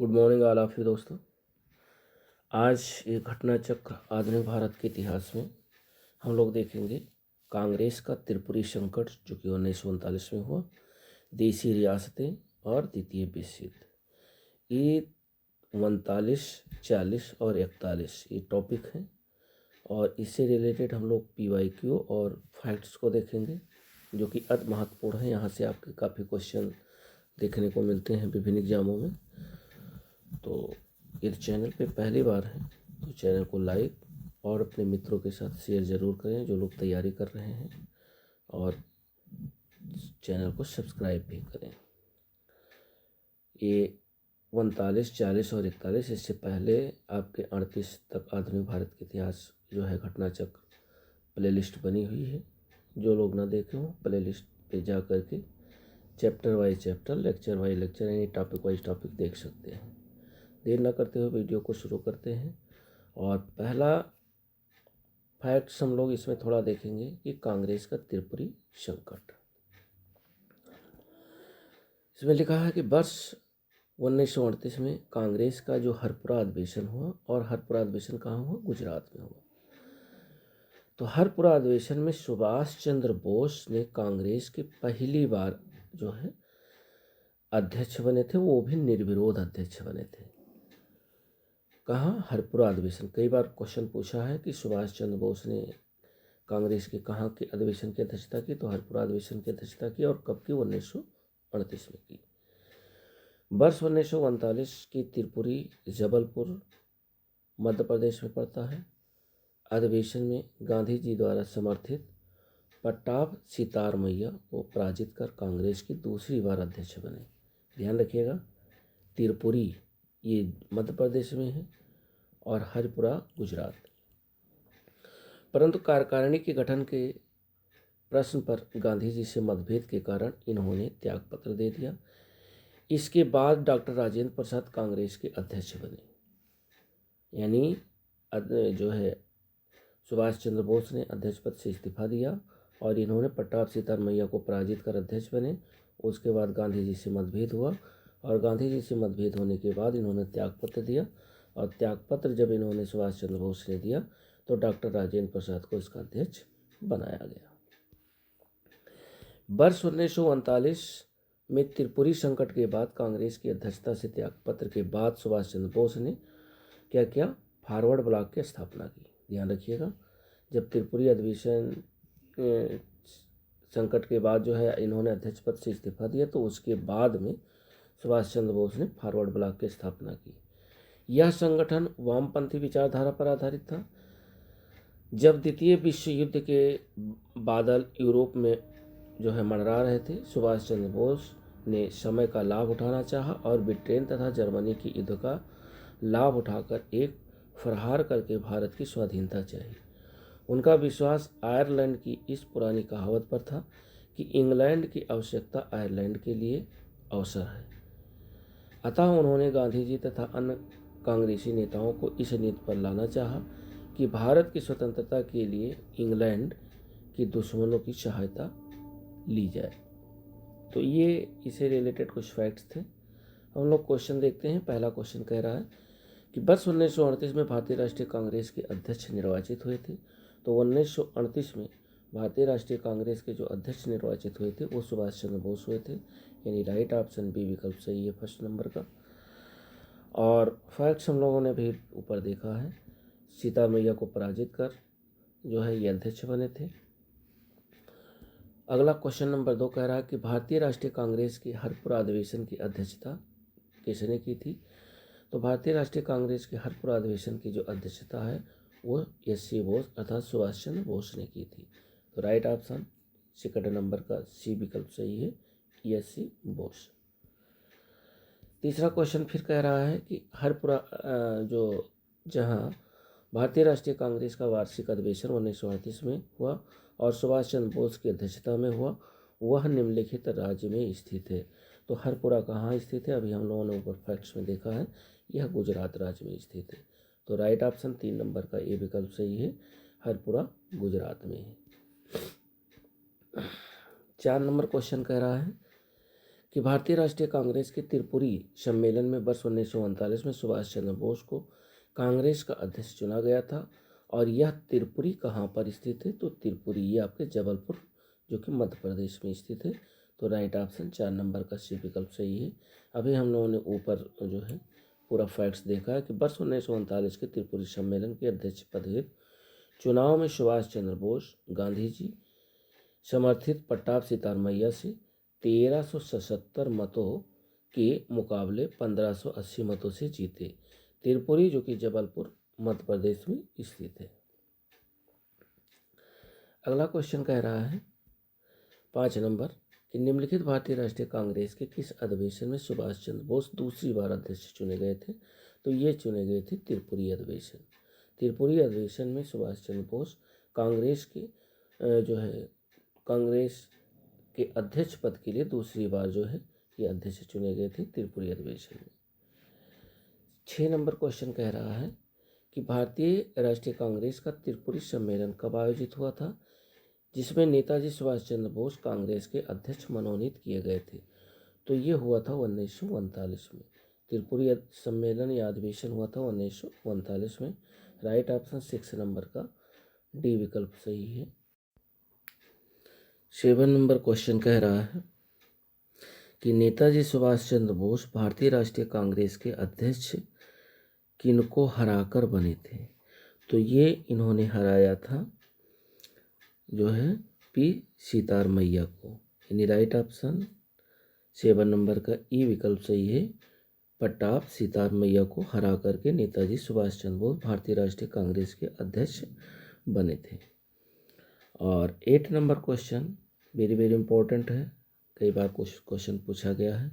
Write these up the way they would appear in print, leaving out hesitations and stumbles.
Good morning all of you दोस्तों। आज ये घटना चक्र आधुनिक भारत के इतिहास में हम लोग देखेंगे कांग्रेस का त्रिपुरी संकट जो कि 1939 में हुआ, देसी रियासतें और द्वितीय विश्व युद्ध। ये 39, 40 और 41 ये टॉपिक हैं और इससे रिलेटेड हम लोग PYQ और फैक्ट्स को देखेंगे जो कि अति महत्वपूर्ण है। यहाँ से आपके काफ़ी क्वेश्चन देखने को मिलते हैं विभिन्न एग्जामों में। तो यदि चैनल पे पहली बार है तो चैनल को लाइक और अपने मित्रों के साथ शेयर ज़रूर करें जो लोग तैयारी कर रहे हैं, और चैनल को सब्सक्राइब भी करें। ये 39, 40 और 41 इससे पहले आपके 38 तक आधुनिक भारत के इतिहास जो है घटना चक्र प्लेलिस्ट बनी हुई है। जो लोग ना देखे हों प्लेलिस्ट पे जा करके chapter wise chapter, lecture wise lecture यानी टॉपिक वाइज टॉपिक देख सकते हैं। देर न करते हुए वीडियो को शुरू करते हैं। और पहला फैक्ट्स हम लोग इसमें थोड़ा देखेंगे कि कांग्रेस का त्रिपुरी संकट। इसमें लिखा है कि वर्ष 1938 में कांग्रेस का जो हरपुरा अधिवेशन हुआ, और हरपुरा अधिवेशन कहाँ हुआ? गुजरात में हुआ। तो हरपुरा अधिवेशन में सुभाष चंद्र बोस ने कांग्रेस के पहली बार जो है अध्यक्ष बने थे, वो भी निर्विरोध अध्यक्ष बने थे। कहाँ? हरपुरा अधिवेशन। कई बार क्वेश्चन पूछा है कि सुभाष चंद्र बोस ने कांग्रेस के कहाँ के अधिवेशन की अध्यक्षता की, तो हरपुरा अधिवेशन की अध्यक्षता की। और कब की? 1938 में की। वर्ष 1939 की त्रिपुरी जबलपुर मध्य प्रदेश में पड़ता है। अधिवेशन में गांधी जी द्वारा समर्थित पट्टाभ सितार मैया को पराजित कर कांग्रेस की दूसरी बार अध्यक्ष बने। ध्यान रखिएगा, त्रिपुरी ये मध्य प्रदेश में है और हरपुरा गुजरात। परंतु कार्यकारिणी के गठन के प्रश्न पर गांधी जी से मतभेद के कारण इन्होंने त्यागपत्र दे दिया। इसके बाद डॉक्टर राजेंद्र प्रसाद कांग्रेस के अध्यक्ष बने, यानी जो है सुभाष चंद्र बोस ने अध्यक्ष पद से इस्तीफा दिया और इन्होंने पट्टाभ सितार मैया को पराजित कर अध्यक्ष बने। उसके बाद गांधी जी से मतभेद हुआ और गांधी जी से मतभेद होने के बाद इन्होंने त्यागपत्र दिया, और त्यागपत्र जब इन्होंने सुभाष चंद्र बोस ने दिया तो डॉक्टर राजेंद्र प्रसाद को इसका अध्यक्ष बनाया गया। वर्ष 1939 में त्रिपुरी संकट के बाद कांग्रेस की अध्यक्षता से त्यागपत्र के बाद सुभाष चंद्र बोस ने क्या किया? फॉरवर्ड ब्लॉक की स्थापना की। ध्यान रखिएगा, जब त्रिपुरी अधिवेशन संकट के बाद जो है इन्होंने अध्यक्ष पद से इस्तीफा दिया, तो उसके बाद में सुभाष चंद्र बोस ने फॉरवर्ड ब्लॉक की स्थापना की। यह संगठन वामपंथी विचारधारा पर आधारित था। जब द्वितीय विश्व युद्ध के बादल यूरोप में जो है मंडरा रहे थे, सुभाष चंद्र बोस ने समय का लाभ उठाना चाहा और ब्रिटेन तथा जर्मनी की युद्ध का लाभ उठाकर एक फरहार करके भारत की स्वाधीनता चाहिए। उनका विश्वास आयरलैंड की इस पुरानी कहावत पर था कि इंग्लैंड की आवश्यकता आयरलैंड के लिए अवसर है। अतः उन्होंने गांधी जी तथा अन्य कांग्रेसी नेताओं को इस नीति पर लाना चाहा कि भारत की स्वतंत्रता के लिए इंग्लैंड की दुश्मनों की सहायता ली जाए। तो ये इसे रिलेटेड कुछ फैक्ट्स थे। हम लोग क्वेश्चन देखते हैं। पहला क्वेश्चन कह रहा है कि वर्ष 1938 में भारतीय राष्ट्रीय कांग्रेस के अध्यक्ष निर्वाचित हुए थे। तो 1938 में भारतीय राष्ट्रीय कांग्रेस के जो अध्यक्ष निर्वाचित हुए थे वो सुभाष चंद्र बोस हुए थे, यानी राइट ऑप्शन बी विकल्प सही है फर्स्ट नंबर का। और फैक्ट्स हम लोगों ने भी ऊपर देखा है, सीता मैया को पराजित कर जो है ये अध्यक्ष बने थे। अगला क्वेश्चन नंबर 2 कह रहा है कि भारतीय राष्ट्रीय कांग्रेस की हरपुरा अधिवेशन की अध्यक्षता किसने की थी? तो भारतीय राष्ट्रीय कांग्रेस के हरपुरा अधिवेशन की जो अध्यक्षता है वो SC बोस अर्थात सुभाष चंद्र बोस ने की थी। तो राइट ऑप्शन सेकंड नंबर का सी विकल्प सही है, SC बोस। तीसरा क्वेश्चन फिर कह रहा है कि हरपुरा जो जहां भारतीय राष्ट्रीय कांग्रेस का वार्षिक अधिवेशन 1938 में हुआ और सुभाष चंद्र बोस की अध्यक्षता में हुआ, वह निम्नलिखित राज्य में स्थित है। तो हरपुरा कहाँ स्थित है? अभी हम लोगों ने ऊपर फैक्ट्स में देखा है, यह गुजरात राज्य में स्थित है। तो राइट ऑप्शन 3 नंबर का ए विकल्प सही है, हरपुरा गुजरात में है। 4 नंबर क्वेश्चन कह रहा है कि भारतीय राष्ट्रीय कांग्रेस के त्रिपुरी सम्मेलन में वर्ष 1939 में सुभाष चंद्र बोस को कांग्रेस का अध्यक्ष चुना गया था। और यह त्रिपुरी कहाँ पर स्थित है? तो त्रिपुरी ये आपके जबलपुर जो कि मध्य प्रदेश में स्थित है। तो राइट ऑप्शन 4 नंबर का सी विकल्प सही है। अभी हम लोगों ने ऊपर जो है पूरा फैक्ट्स देखा है कि वर्ष 1939 के त्रिपुरी सम्मेलन के अध्यक्ष पद हेतु चुनाव में सुभाष चंद्र बोस गांधी जी समर्थित पट्टाभ सितार मैया से 1377 मतों के मुकाबले 1580 मतों से जीते। त्रिपुरी जो कि जबलपुर मध्य प्रदेश में स्थित है। अगला क्वेश्चन कह रहा है 5 नंबर कि निम्नलिखित भारतीय राष्ट्रीय कांग्रेस के किस अधिवेशन में सुभाष चंद्र बोस दूसरी बार अध्यक्ष चुने गए थे? तो ये चुने गए थे त्रिपुरी अधिवेशन। त्रिपुरी अधिवेशन में सुभाष चंद्र बोस कांग्रेस के कांग्रेस के अध्यक्ष पद के लिए दूसरी बार जो है ये अध्यक्ष चुने गए थे त्रिपुरी अधिवेशन में। 6 नंबर क्वेश्चन कह रहा है कि भारतीय राष्ट्रीय कांग्रेस का त्रिपुरी सम्मेलन कब आयोजित हुआ था, जिसमें नेताजी सुभाष चंद्र बोस कांग्रेस के अध्यक्ष मनोनीत किए गए थे? तो ये हुआ था 1939 में। त्रिपुरी सम्मेलन या अधिवेशन हुआ था 1939 में। राइट ऑप्शन 6 नंबर का डी विकल्प सही है। 7 नंबर क्वेश्चन कह रहा है कि नेताजी सुभाष चंद्र बोस भारतीय राष्ट्रीय कांग्रेस के अध्यक्ष किनको हराकर बने थे? तो ये इन्होंने हराया था जो है पी सितार मैया को, यानी राइट ऑप्शन 7 नंबर का ई विकल्प सही है। पट्टाभ सितार मैया को हरा करके नेताजी सुभाष चंद्र बोस भारतीय राष्ट्रीय कांग्रेस के अध्यक्ष बने थे। और 8 number question very very important है, कई बार क्वेश्चन पूछा गया है,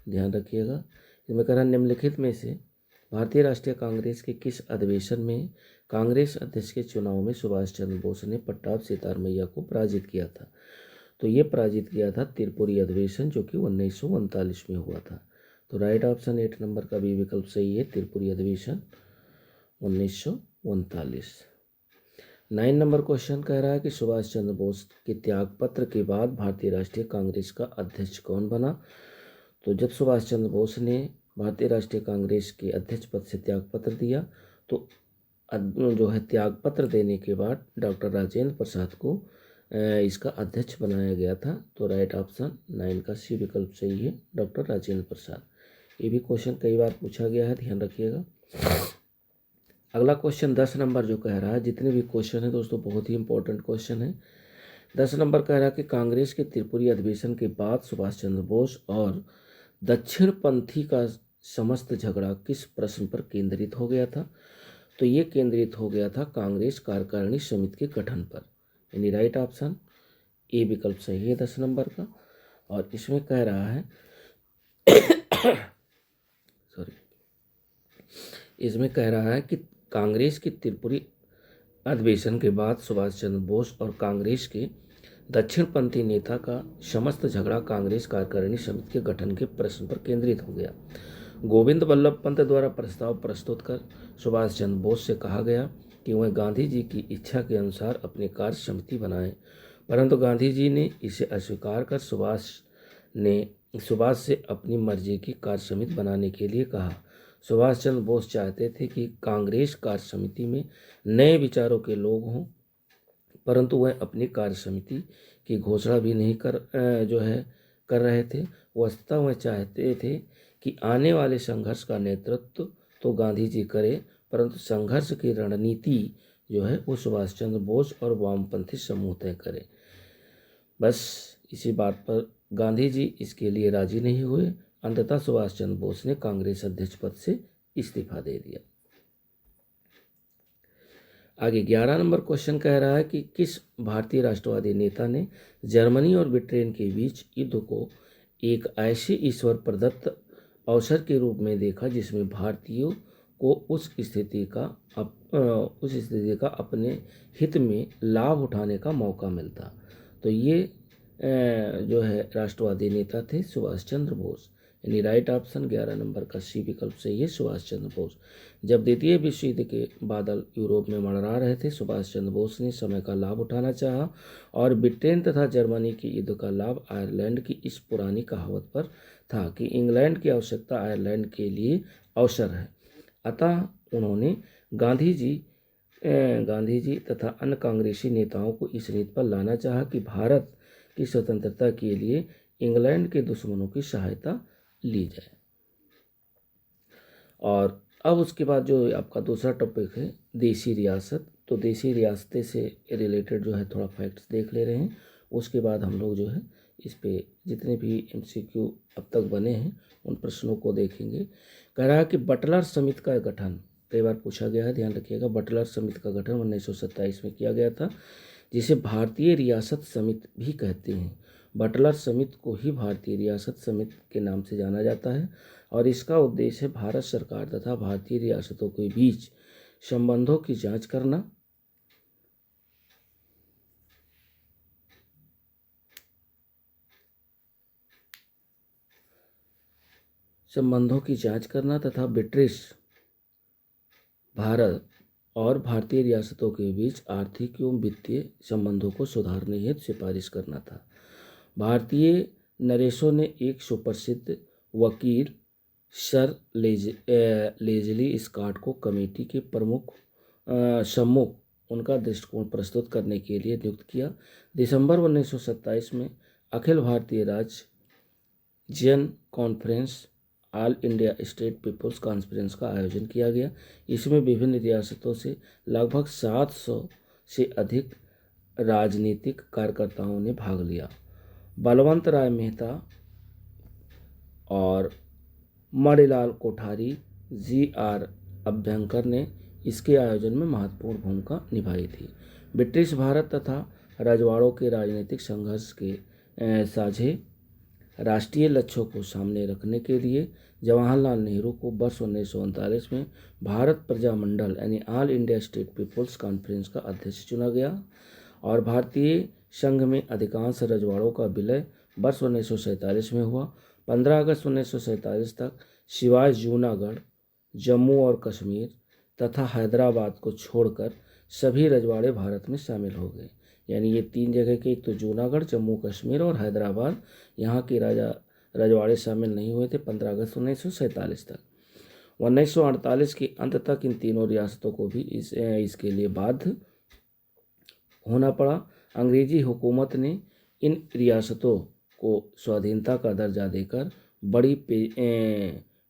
ध्यान रखिएगा। इसमें कह रहा निम्नलिखित में से भारतीय राष्ट्रीय कांग्रेस के किस अधिवेशन में कांग्रेस अध्यक्ष के चुनाव में सुभाष चंद्र बोस ने पट्टाभ सितार मैया को पराजित किया था? तो ये पराजित किया था त्रिपुरी अधिवेशन जो कि 1939 में हुआ था। तो राइट ऑप्शन 8 नंबर का भी विकल्प सही है, त्रिपुरी अधिवेशन 1939। 9 नंबर क्वेश्चन कह रहा है कि सुभाष चंद्र बोस के त्यागपत्र के बाद भारतीय राष्ट्रीय कांग्रेस का अध्यक्ष कौन बना? तो जब सुभाष चंद्र बोस ने भारतीय राष्ट्रीय कांग्रेस के अध्यक्ष पद से त्यागपत्र दिया तो जो है त्यागपत्र देने के बाद डॉक्टर राजेंद्र प्रसाद को इसका अध्यक्ष बनाया गया था। तो राइट ऑप्शन 9 का सी विकल्प सही है, डॉक्टर राजेंद्र प्रसाद। ये भी क्वेश्चन कई बार पूछा गया है, ध्यान रखिएगा। अगला क्वेश्चन 10 नंबर जो कह रहा है, जितने भी क्वेश्चन है दोस्तों बहुत ही इंपॉर्टेंट क्वेश्चन है। 10 नंबर कह रहा है कि कांग्रेस के त्रिपुरी अधिवेशन के बाद सुभाष चंद्र बोस और दक्षिणपंथी का समस्त झगड़ा किस प्रश्न पर केंद्रित हो गया था? तो ये केंद्रित हो गया था कांग्रेस कार्यकारिणी समिति के गठन पर, यानी राइट ऑप्शन ए विकल्प सही है 10 नंबर का। और इसमें कह रहा है इसमें कह रहा है कि कांग्रेस की त्रिपुरी अधिवेशन के बाद सुभाष चंद्र बोस और कांग्रेस के दक्षिणपंथी नेता का समस्त झगड़ा कांग्रेस कार्यकारिणी समिति के गठन के प्रश्न पर केंद्रित हो गया। गोविंद वल्लभ पंत द्वारा प्रस्ताव प्रस्तुत कर सुभाष चंद्र बोस से कहा गया कि वह गांधी जी की इच्छा के अनुसार अपनी कार्य समिति बनाएं, परंतु गांधी जी ने इसे अस्वीकार कर सुभाष से अपनी मर्जी की कार्य समिति बनाने के लिए कहा। सुभाष चंद्र बोस चाहते थे कि कांग्रेस कार्य समिति में नए विचारों के लोग हों, परंतु वह अपनी कार्य समिति की घोषणा भी नहीं कर रहे थे। वस्तुतः वह चाहते थे कि आने वाले संघर्ष का नेतृत्व तो गांधी जी करे, परंतु संघर्ष की रणनीति जो है वो सुभाष चंद्र बोस और वामपंथी समूह तय करे। बस इसी बात पर गांधी जी इसके लिए राजी नहीं हुए। अंततः सुभाष चंद्र बोस ने कांग्रेस अध्यक्ष पद से इस्तीफा दे दिया। आगे 11 नंबर क्वेश्चन कह रहा है कि किस भारतीय राष्ट्रवादी नेता ने जर्मनी और ब्रिटेन के बीच युद्ध को एक ऐसे ईश्वर प्रदत्त अवसर के रूप में देखा जिसमें भारतीयों को उस स्थिति का अपने हित में लाभ उठाने का मौका मिलता? तो ये जो है राष्ट्रवादी नेता थे सुभाष चंद्र बोस, यानी राइट ऑप्शन 11 नंबर का सी विकल्प सही है, सुभाष चंद्र बोस। जब द्वितीय विश्व युद्ध के बादल यूरोप में मंडरा रहे थे, सुभाष चंद्र बोस ने समय का लाभ उठाना चाहा और ब्रिटेन तथा जर्मनी के युद्ध का लाभ आयरलैंड की इस पुरानी कहावत पर था कि इंग्लैंड की आवश्यकता आयरलैंड के लिए अवसर है। अतः उन्होंने गांधी जी तथा अन्य कांग्रेसी नेताओं को इस नीति पर लाना चाहा कि भारत की स्वतंत्रता के लिए इंग्लैंड के दुश्मनों की सहायता ली जाए। और अब उसके बाद जो आपका दूसरा टॉपिक है देसी रियासत, तो देसी रियासतें से रिलेटेड जो है थोड़ा फैक्ट्स देख ले रहे हैं। उसके बाद हम लोग जो है इस पे जितने भी MCQ अब तक बने हैं उन प्रश्नों को देखेंगे। कह रहा है कि बटलर समिति का गठन कई बार पूछा गया है, ध्यान रखिएगा। बटलर समिति का गठन 1927 में किया गया था, जिसे भारतीय रियासत समिति भी कहते हैं। बटलर समिति को ही भारतीय रियासत समिति के नाम से जाना जाता है और इसका उद्देश्य है भारत सरकार तथा भारतीय रियासतों के बीच संबंधों की जांच करना, तथा ब्रिटिश भारत और भारतीय रियासतों के बीच आर्थिक एवं वित्तीय संबंधों को सुधारने हेतु सिफारिश करना था। भारतीय नरेशों ने एक सुप्रसिद्ध वकील सर लेजली स्कॉट को कमेटी के सम्मुख उनका दृष्टिकोण प्रस्तुत करने के लिए नियुक्त किया। दिसंबर 1927 में अखिल Bharatiya Rajya Jan conference all India state people's conference का आयोजन किया गया। इसमें विभिन्न रियासतों से लगभग 700 से अधिक राजनीतिक कार्यकर्ताओं ने भाग लिया। बलवंत राय मेहता और मणिलाल कोठारी, GR अभ्यंकर ने इसके आयोजन में महत्वपूर्ण भूमिका निभाई थी। ब्रिटिश भारत तथा रजवाड़ों के राजनीतिक संघर्ष के साझे राष्ट्रीय लक्ष्यों को सामने रखने के लिए जवाहरलाल नेहरू को वर्ष 1939 में भारत प्रजामंडल यानी all India state people's conference का अध्यक्ष चुना गया और भारतीय संघ में अधिकांश रजवाड़ों का विलय वर्ष 1947 में हुआ। 15 अगस्त 1947 तक सिवाय जूनागढ़, जम्मू और कश्मीर तथा हैदराबाद को छोड़कर सभी रजवाड़े भारत में शामिल हो गए। यानी ये 3 जगह के, एक तो जूनागढ़, जम्मू कश्मीर और हैदराबाद, यहाँ के रजवाड़े शामिल नहीं हुए थे 15 अगस्त 1947 तक। 1948 के अंत तक इन तीनों रियासतों को भी इसके लिए बाध्य होना पड़ा। अंग्रेजी हुकूमत ने इन रियासतों को स्वाधीनता का दर्जा देकर बड़ी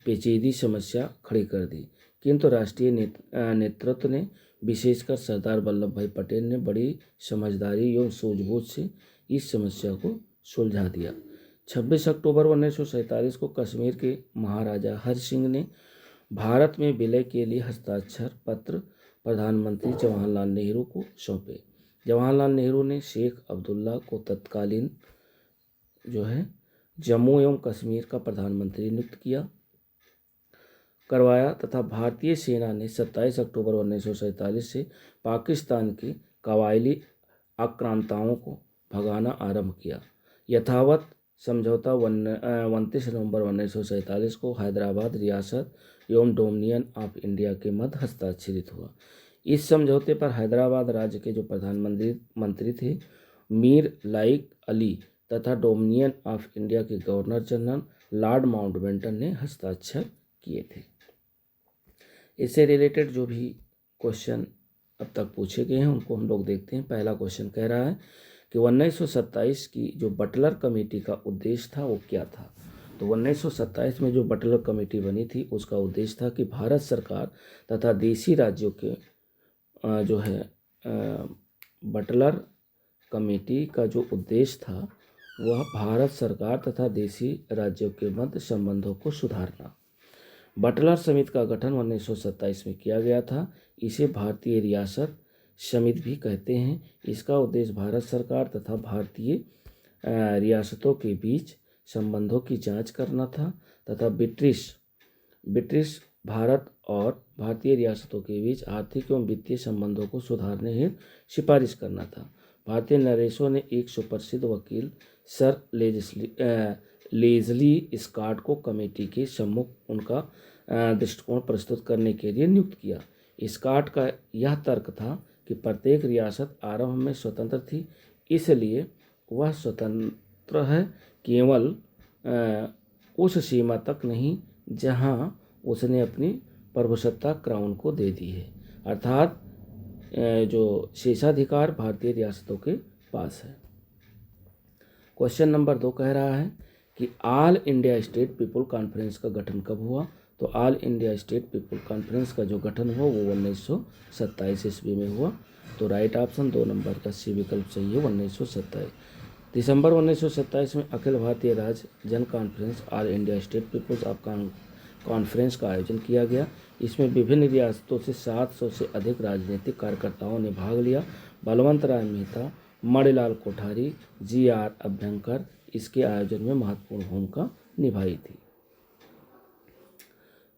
पेचीदी समस्या खड़ी कर दी, किंतु राष्ट्रीय नेतृत्व ने, विशेषकर सरदार वल्लभ भाई पटेल ने बड़ी समझदारी एवं सूझबूझ से इस समस्या को सुलझा दिया। 26 अक्टूबर 1947 को कश्मीर के महाराजा हरि सिंह ने भारत में विलय के लिए हस्ताक्षर पत्र प्रधानमंत्री जवाहरलाल नेहरू को सौंपे। जवाहरलाल नेहरू ने शेख अब्दुल्ला को तत्कालीन जो है जम्मू एवं कश्मीर का प्रधानमंत्री नियुक्त करवाया तथा भारतीय सेना ने 27 अक्टूबर 1947 से पाकिस्तान के कबायली आक्रांताओं को भगाना आरंभ किया। यथावत समझौता 29 नवंबर 1947 को हैदराबाद रियासत एवं डोमिनियन ऑफ इंडिया के मध्य हस्ताक्षरित हुआ। इस समझौते पर हैदराबाद राज्य के जो प्रधानमंत्री थे मीर लाइक अली तथा डोमिनियन ऑफ इंडिया के गवर्नर जनरल लॉर्ड माउंटबेटन ने हस्ताक्षर किए थे। इससे रिलेटेड जो भी क्वेश्चन अब तक पूछे गए हैं उनको हम लोग देखते हैं। पहला क्वेश्चन कह रहा है कि 1927 की जो बटलर कमेटी का उद्देश्य था वो क्या था। तो 1927 में जो बटलर कमेटी बनी थी उसका उद्देश्य था कि भारत सरकार तथा देशी राज्यों के जो है बटलर कमेटी का जो उद्देश्य था वह भारत सरकार तथा देशी राज्यों के मध्य संबंधों को सुधारना। बटलर समिति का गठन 1927 में किया गया था। इसे भारतीय रियासत समिति भी कहते हैं। इसका उद्देश्य भारत सरकार तथा भारतीय रियासतों के बीच संबंधों की जांच करना था तथा ब्रिटिश भारत और भारतीय रियासतों के बीच आर्थिक एवं वित्तीय संबंधों को सुधारने हेतु सिफारिश करना था। भारतीय नरेशों ने एक सुप्रसिद्ध वकील सर लेज़ली स्कॉट को कमेटी के सम्मुख उनका दृष्टिकोण प्रस्तुत करने के लिए नियुक्त किया। स्कॉट का यह तर्क था कि प्रत्येक रियासत आरंभ में स्वतंत्र थी, इसलिए वह स्वतंत्र है केवल उस सीमा तक नहीं जहां उसने अपनी प्रभुसत्ता क्राउन को दे दी है, अर्थात जो शेषाधिकार भारतीय रियासतों के पास है। क्वेश्चन नंबर 2 कह रहा है कि all India state people conference का गठन कब हुआ। तो all India state people conference का जो गठन हुआ वो 1927 ईस्वी में हुआ। तो राइट ऑप्शन 2 नंबर का सी विकल्प सही है, 1927। दिसंबर 1927 में अखिल Bharatiya Rajya Jan conference all India state people's of conference का आयोजन किया गया। इसमें विभिन्न रियासतों से 700 से अधिक राजनीतिक कार्यकर्ताओं ने भाग लिया। बलवंत राय मेहता, मणिलाल कोठारी, जी.आर. अभ्यंकर इसके आयोजन में महत्वपूर्ण भूमिका निभाई थी।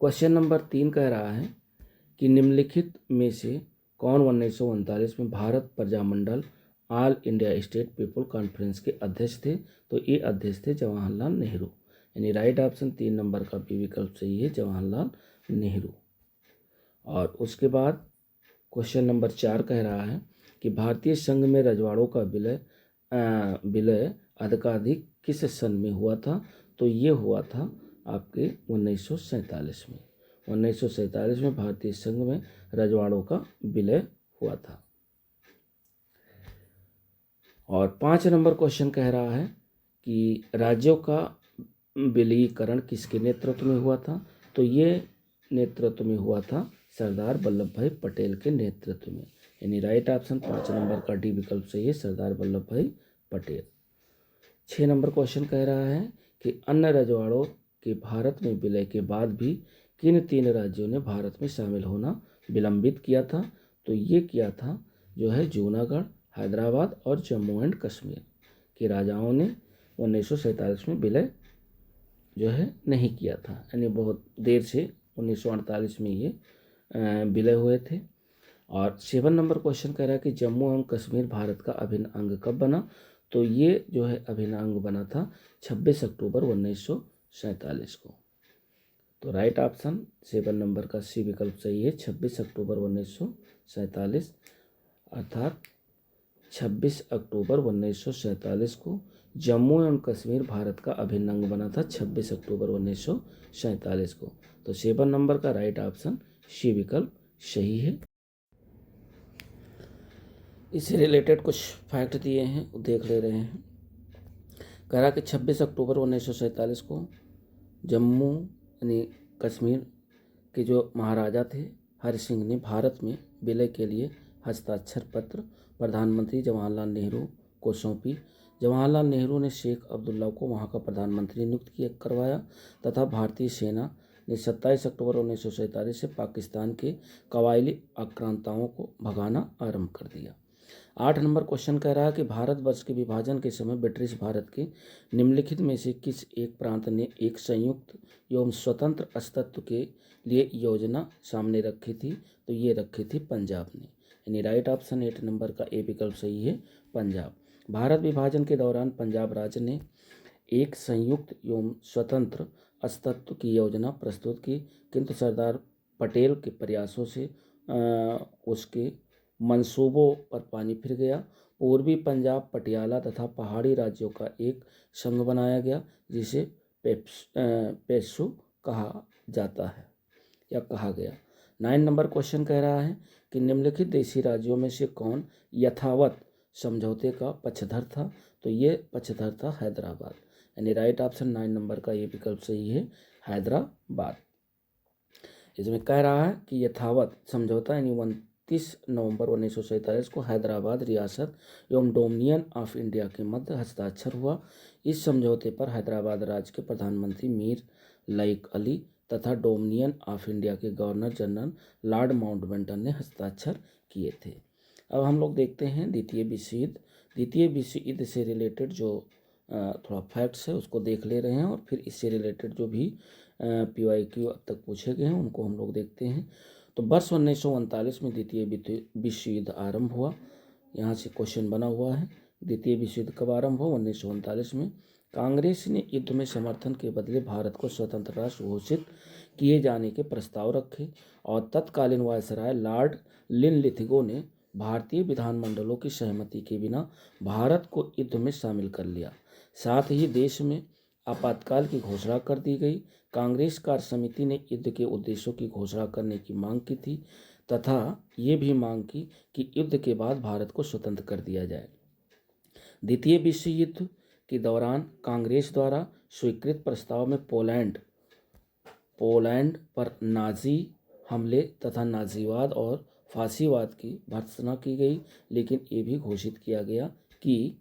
क्वेश्चन नंबर 3 कह रहा है कि निम्नलिखित में से कौन 1939 में Bharat Prajamandal all India state people conference के अध्यक्ष थे। तो ये अध्यक्ष थे जवाहरलाल नेहरू, यानी राइट ऑप्शन 3 नंबर का बी विकल्प सही है, जवाहरलाल नेहरू। और उसके बाद क्वेश्चन नंबर 4 कह रहा है कि भारतीय संघ में रजवाड़ों का विलय अधिकाधिक किस सन में हुआ था। तो ये हुआ था आपके 1947 में। 1947 में भारतीय संघ में रजवाड़ों का विलय हुआ था। और 5 नंबर क्वेश्चन कह रहा है कि राज्यों का विलीनीकरण किसके नेतृत्व में हुआ था। तो ये नेतृत्व में हुआ था सरदार वल्लभ भाई पटेल के नेतृत्व में, यानी राइट ऑप्शन 5 नंबर का डी विकल्प सही है, सरदार वल्लभ भाई पटेल। 6 नंबर क्वेश्चन कह रहा है कि अन्य रजवाड़ों के भारत में विलय के बाद भी किन 3 राज्यों ने भारत में शामिल होना विलंबित किया था। तो ये किया था जो है जूनागढ़, हैदराबाद और जम्मू एंड कश्मीर के राजाओं ने 1947 में विलय जो है नहीं किया था, यानी बहुत देर से 1948 में ये विलय हुए थे। और 7 नंबर क्वेश्चन कह रहा है कि जम्मू एवं कश्मीर भारत का अभिन्न अंग कब बना। तो ये जो है अभिन्न अंग बना था 26 अक्टूबर 1947 को। तो राइट ऑप्शन 7 नंबर का सी विकल्प सही है, 26 अक्टूबर 1947, अर्थात 26 अक्टूबर 1947 को जम्मू एवं कश्मीर भारत का अभिन्न अंग बना था 26 अक्टूबर 1947 को। तो 7 नंबर का राइट ऑप्शन सी विकल्प सही है। इससे रिलेटेड कुछ फैक्ट दिए हैं, वो देख ले रहे हैं। कह रहा कि 26 अक्टूबर 1947 को जम्मू यानी कश्मीर के जो महाराजा थे हरि सिंह ने भारत में विलय के लिए हस्ताक्षर पत्र प्रधानमंत्री जवाहरलाल नेहरू को सौंपी। जवाहरलाल नेहरू ने शेख अब्दुल्ला को वहां का प्रधानमंत्री नियुक्त करवाया तथा भारतीय सेना ने 27 अक्टूबर 1947 से पाकिस्तान के कबायली आक्रांताओं को भगाना आरंभ कर दिया। 8 नंबर क्वेश्चन कह रहा है कि भारतवर्ष के विभाजन के समय ब्रिटिश भारत के निम्नलिखित में से किस एक प्रांत ने एक संयुक्त एवं स्वतंत्र अस्तित्व के लिए योजना सामने रखी थी। तो ये रखी थी पंजाब ने, यानी राइट ऑप्शन 8 नंबर का ए विकल्प सही है, पंजाब। भारत विभाजन के दौरान पंजाब राज्य ने एक संयुक्त एवं स्वतंत्र अस्तित्व की योजना प्रस्तुत की, किंतु सरदार पटेल के प्रयासों से उसके मंसूबों पर पानी फिर गया। पूर्वी पंजाब, पटियाला तथा पहाड़ी राज्यों का एक संघ बनाया गया जिसे पेशु कहा जाता है या कहा गया। 9 नंबर क्वेश्चन कह रहा है कि निम्नलिखित देशी राज्यों में से कौन यथावत समझौते का पक्षधर था। तो ये पक्षधर था हैदराबाद, यानी राइट ऑप्शन 9 नंबर का ये विकल्प सही है, हैदराबाद। इसमें कह रहा है कि यथावत समझौता यानी 29 नवंबर 1947 को हैदराबाद रियासत एवं डोमिनियन ऑफ इंडिया के मध्य हस्ताक्षर हुआ। इस समझौते पर हैदराबाद राज्य के प्रधानमंत्री मीर लाइक अली तथा डोमिनियन ऑफ इंडिया के गवर्नर जनरल लॉर्ड माउंटबेटन ने हस्ताक्षर किए थे। अब हम लोग देखते हैं द्वितीय विश्व युद्ध। द्वितीय विश्व युद्ध से रिलेटेड जो थोड़ा फैक्ट्स है उसको देख ले रहे हैं और फिर इससे रिलेटेड जो भी PYQ अब तक पूछे गए हैं उनको हम लोग देखते हैं। तो वर्ष 1939 में द्वितीय विश्व युद्ध आरंभ हुआ। यहाँ से क्वेश्चन बना हुआ है, द्वितीय विश्व युद्ध कब आरंभ हुआ? 1939 में। कांग्रेस ने युद्ध में समर्थन के बदले भारत को स्वतंत्र राष्ट्र घोषित किए जाने के प्रस्ताव रखे और तत्कालीन वायसराय लॉर्ड लिनलिथिगो ने भारतीय विधानमंडलों की सहमति के बिना भारत को युद्ध में शामिल कर लिया। साथ ही देश में आपातकाल की घोषणा कर दी गई। कांग्रेस कार्य समिति ने युद्ध के उद्देश्यों की घोषणा करने की मांग की थी तथा ये भी मांग की कि युद्ध के बाद भारत को स्वतंत्र कर दिया जाए। द्वितीय विश्व युद्ध के दौरान कांग्रेस द्वारा स्वीकृत प्रस्ताव में पोलैंड पर नाजी हमले तथा नाजीवाद और फांसीवाद की भर्त्सना की गई, लेकिन ये भी घोषित किया गया कि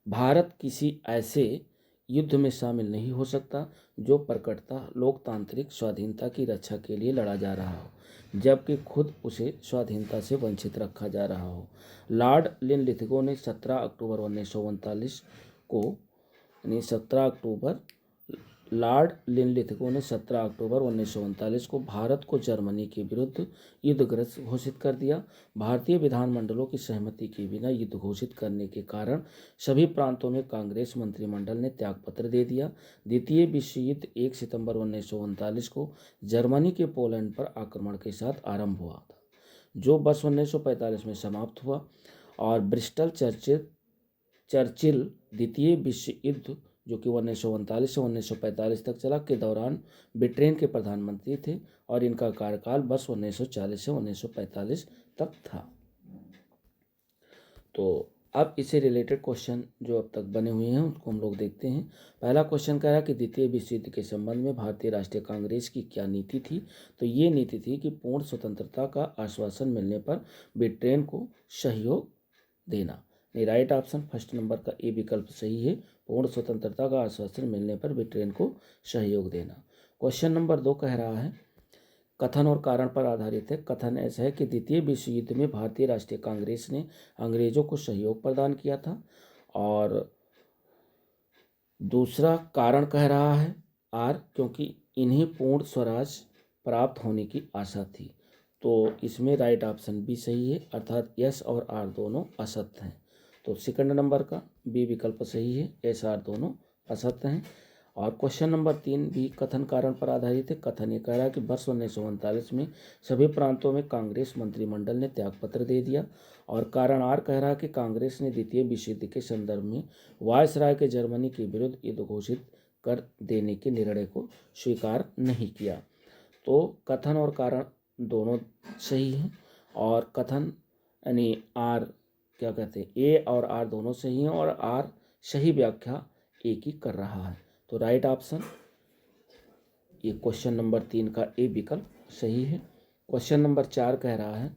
भारत किसी ऐसे युद्ध में शामिल नहीं हो सकता जो प्रकटता लोकतांत्रिक स्वाधीनता की रक्षा के लिए लड़ा जा रहा हो, जबकि खुद उसे स्वाधीनता से वंचित रखा जा रहा हो। लॉर्ड लिनलिथिगो ने 17 अक्टूबर 1939 को लॉर्ड लिनलिथिगो ने 17 अक्टूबर 1939 को भारत को जर्मनी के विरुद्ध युद्धग्रस्त घोषित कर दिया। भारतीय विधानमंडलों की सहमति के बिना युद्ध घोषित करने के कारण सभी प्रांतों में कांग्रेस मंत्रिमंडल ने त्यागपत्र दे दिया। द्वितीय विश्व युद्ध 1 सितंबर 1939 को जर्मनी के पोलैंड पर आक्रमण के साथ आरंभ हुआ था, जो वर्ष 1945 में समाप्त हुआ और ब्रिस्टल चर्चिल द्वितीय विश्व युद्ध जो कि 1939 से 1945 तक चला के दौरान ब्रिटेन के प्रधानमंत्री थे और इनका कार्यकाल वर्ष 1940 से 1945 तक था। तो अब इससे रिलेटेड क्वेश्चन जो अब तक बने हुए हैं उसको हम लोग देखते हैं। पहला क्वेश्चन कह रहा है कि द्वितीय विश्व युद्ध के संबंध में भारतीय राष्ट्रीय कांग्रेस की क्या नीति थी। तो ये नीति थी कि पूर्ण स्वतंत्रता का आश्वासन मिलने पर ब्रिटेन को सहयोग देना। नहीं, राइट ऑप्शन फर्स्ट नंबर का ए विकल्प सही है। पूर्ण स्वतंत्रता का आश्वासन मिलने पर ब्रिटेन को सहयोग देना। क्वेश्चन नंबर 2 कह रहा है कथन और कारण पर आधारित है। कथन ऐसा है कि द्वितीय विश्व युद्ध में भारतीय राष्ट्रीय कांग्रेस ने अंग्रेजों को सहयोग प्रदान किया था, और दूसरा कारण कह रहा है आर, क्योंकि इन्हें पूर्ण स्वराज प्राप्त होने की आशा थी। तो इसमें राइट ऑप्शन बी सही है, अर्थात यस और आर दोनों असत्य हैं। तो सेकंड नंबर का बी विकल्प सही है, एस आर दोनों असत्य हैं। और क्वेश्चन नंबर 3 भी कथन कारण पर आधारित है। कथन ये कह रहा है कि वर्ष 1939 में सभी प्रांतों में कांग्रेस मंत्रिमंडल ने त्यागपत्र दे दिया, और कारण आर कह रहा है कि कांग्रेस ने द्वितीय विश्व युद्ध के संदर्भ में वायसराय के जर्मनी के विरुद्ध युद्ध घोषित कर देने के निर्णय को स्वीकार नहीं किया। तो कथन और कारण दोनों सही हैं, और कथन यानी आर क्या कहते हैं, ए और आर दोनों सही हैं, और आर सही व्याख्या ए की कर रहा है। तो राइट ऑप्शन ये क्वेश्चन नंबर 3 का ए विकल्प सही है। क्वेश्चन नंबर 4 कह रहा है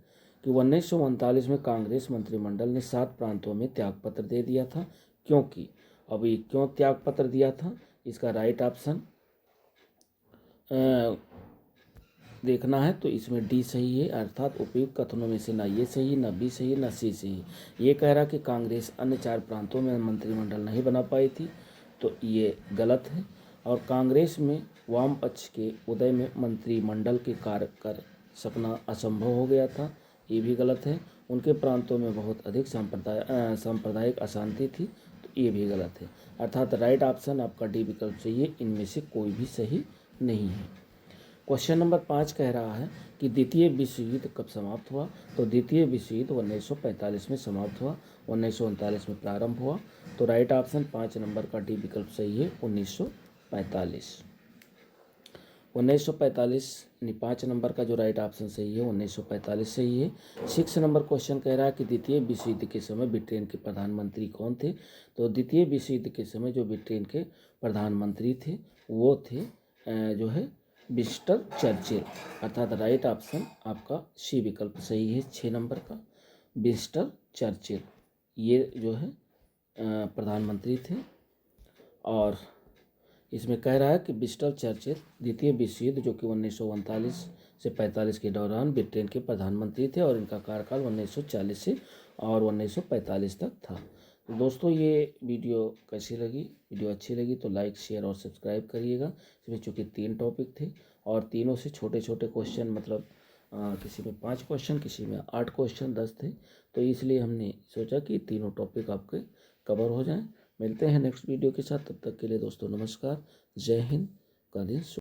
कि 1939 में कांग्रेस मंत्रिमंडल ने 7 प्रांतों में त्यागपत्र दे दिया था, क्योंकि अब ये क्यों त्यागपत्र दिया था, इसका राइट ऑप्शन देखना है। तो इसमें डी सही है, अर्थात उपयुक्त कथनों में से ना ये सही, ना बी सही, ना सी सही। ये कह रहा कि कांग्रेस अन्य 4 प्रांतों में मंत्रिमंडल नहीं बना पाई थी, तो ये गलत है। और कांग्रेस में वाम पक्ष के उदय में मंत्रिमंडल के कार्य कर सकना असंभव हो गया था, ये भी गलत है। उनके प्रांतों में बहुत अधिक सांप्रदायिक अशांति थी, तो ये भी गलत है। अर्थात राइट ऑप्शन आपका डी विकल्प चाहिए, इनमें से कोई भी सही नहीं है। क्वेश्चन नंबर 5 कह रहा है कि द्वितीय विश्व युद्ध कब समाप्त हुआ। तो द्वितीय विश्व युद्ध 1945 में समाप्त हुआ, 1939 में प्रारंभ हुआ। तो राइट ऑप्शन 5 नंबर का डी विकल्प सही है, 1945। 1945 यानी 5 नंबर का जो राइट ऑप्शन सही है 1945 सही है। 6 नंबर क्वेश्चन कह रहा है कि द्वितीय विश्व युद्ध के समय ब्रिटेन के प्रधानमंत्री कौन थे। तो द्वितीय विश्व युद्ध के समय जो ब्रिटेन के प्रधानमंत्री थे वो थे जो है विंस्टन चर्चिल, अर्थात राइट ऑप्शन आपका सी विकल्प सही है। 6 नंबर का विंस्टन चर्चिल ये जो है प्रधानमंत्री थे, और इसमें कह रहा है कि विंस्टन चर्चिल द्वितीय विश्व युद्ध जो कि 1939 से 45 के दौरान ब्रिटेन के प्रधानमंत्री थे, और इनका कार्यकाल 1940 से और 1945 तक था। तो दोस्तों ये वीडियो कैसी लगी, वीडियो अच्छी लगी तो लाइक शेयर और सब्सक्राइब करिएगा। इसमें चूँकि 3 टॉपिक थे और तीनों से छोटे छोटे क्वेश्चन, मतलब किसी में 5 क्वेश्चन, किसी में 8 क्वेश्चन 10 थे, तो इसलिए हमने सोचा कि तीनों टॉपिक आपके कवर हो जाएं। मिलते हैं नेक्स्ट वीडियो के साथ, तब तक के लिए दोस्तों नमस्कार, जय हिंद, का दिन शुभ।